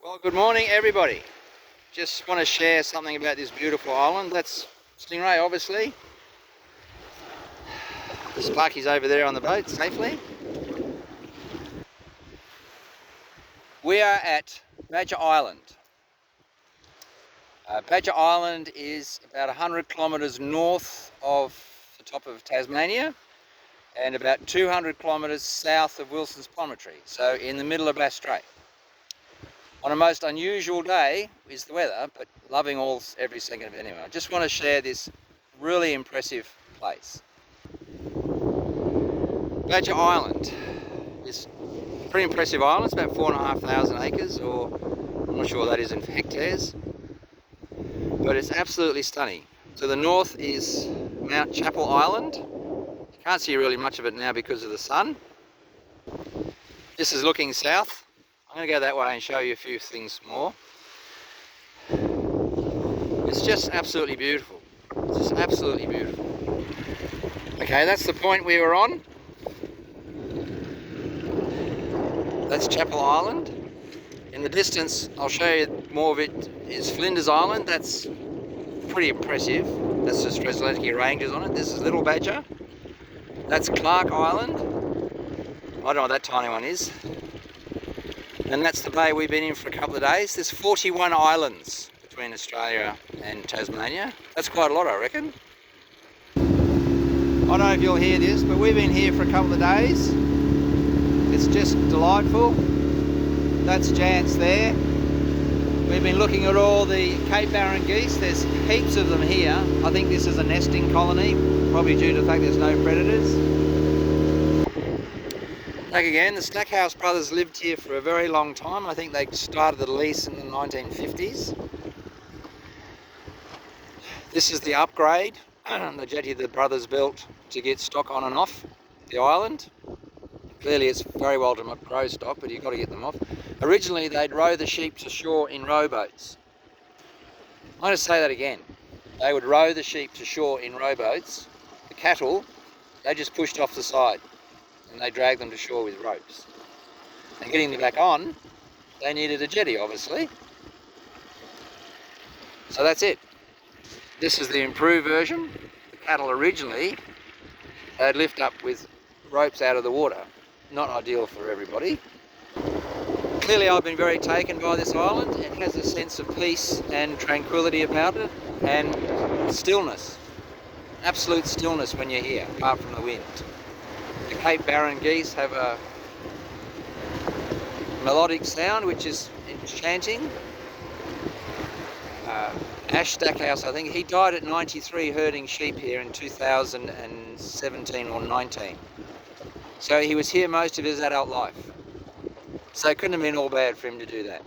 Well, good morning everybody. Just want to share something about this beautiful island. That's Strait, obviously. The Sparky's over there on the boat safely. We are at Badger Island. Badger Island is about 100 kilometres north of the top of Tasmania and about 200 kilometres south of Wilson's Promontory, so in the middle of Bass Strait. On a most unusual day is the weather, but loving every second of it anyway. I just want to share this really impressive place. Badger Island is a pretty impressive island. It's about 4,500 acres, or I'm not sure what that is in hectares, but it's absolutely stunning. To the north is Mount Chapel Island. You can't see really much of it now because of the sun. This is looking south. I'm going to go that way and show you a few things more. It's just absolutely beautiful. It's just absolutely beautiful. Okay, that's the point we were on. That's Chapel Island. In the distance, I'll show you more of it, is Flinders Island. That's pretty impressive. That's the Strait Ranges on it. This is Little Badger. That's Clark Island. I don't know what that tiny one is. And that's the bay we've been in for a couple of days. There's 41 islands between Australia and Tasmania. That's quite a lot, I reckon. I don't know if you'll hear this, but we've been here for a couple of days. It's just delightful. That's Jance there. We've been looking at all the Cape Barren geese. There's heaps of them here. I think this is a nesting colony, probably due to the fact there's no predators. Back again, the Stockhouse Brothers lived here for a very long time. I think they started the lease in the 1950s. This is the upgrade, the jetty the brothers built to get stock on and off the island. Clearly it's very well to grow stock, but you've got to get them off. Originally they'd row the sheep to shore in rowboats. I'm going to say that again. They would row the sheep to shore in rowboats. The cattle, they just pushed off the side, and they dragged them to shore with ropes. And getting them back on, they needed a jetty, obviously. So that's it. This is the improved version. The cattle originally, they'd lift up with ropes out of the water. Not ideal for everybody. Clearly I've been very taken by this island. It has a sense of peace and tranquility about it, and stillness. Absolute stillness when you're here, apart from the wind. The Cape Barren geese have a melodic sound which is enchanting. Ash Stockhouse, I think, he died at 93 herding sheep here in 2017 or 19. So he was here most of his adult life. So it couldn't have been all bad for him to do that.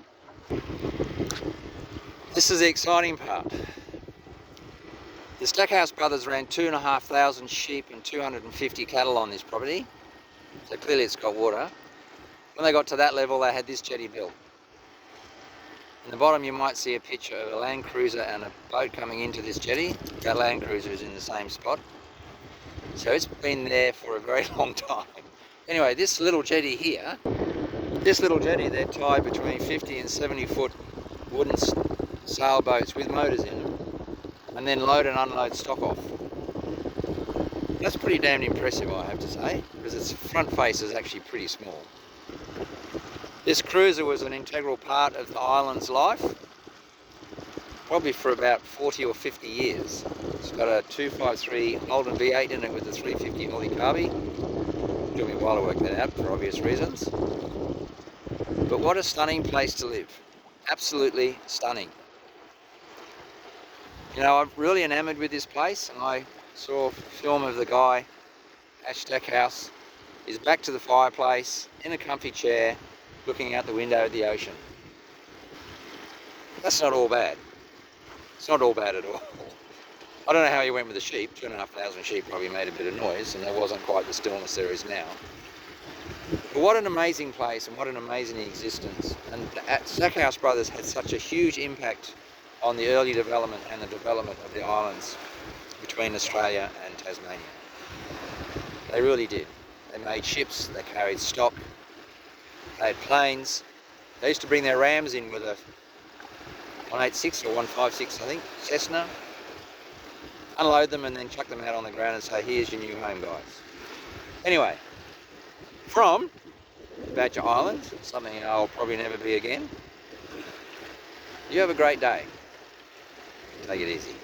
This is the exciting part. The Stockhouse Brothers ran 2,500 sheep and 250 cattle on this property, so clearly it's got water. When they got to that level, they had this jetty built. In the bottom you might see a picture of a Land Cruiser and a boat coming into this jetty. That Land Cruiser is in the same spot. So it's been there for a very long time. Anyway, this little jetty here, they're tied between 50 and 70 foot wooden sailboats with motors in them, and then load and unload stock off. That's pretty damn impressive, I have to say, because its front face is actually pretty small. This cruiser was an integral part of the island's life, probably for about 40 or 50 years. It's got a 253 Holden V8 in it with a 350 Holly Carby. Took me a while to work that out for obvious reasons. But what a stunning place to live. Absolutely stunning. You know, I'm really enamoured with this place, and I saw a film of the guy, Ash Stockhouse. He's back to the fireplace, in a comfy chair, looking out the window at the ocean. That's not all bad. It's not all bad at all. I don't know how he went with the sheep. 2,500 sheep probably made a bit of noise, and there wasn't quite the stillness there is now. But what an amazing place, and what an amazing existence. And the Stockhouse Brothers had such a huge impact on the early development and the development of the islands between Australia and Tasmania. They really did. They made ships, they carried stock, they had planes, They used to bring their rams in with a 186 or 156, I think, Cessna, unload them and then chuck them out on the ground and say, here's your new home, guys. Anyway, from Badger Island, something I'll probably never be again, you have a great day. Take it easy.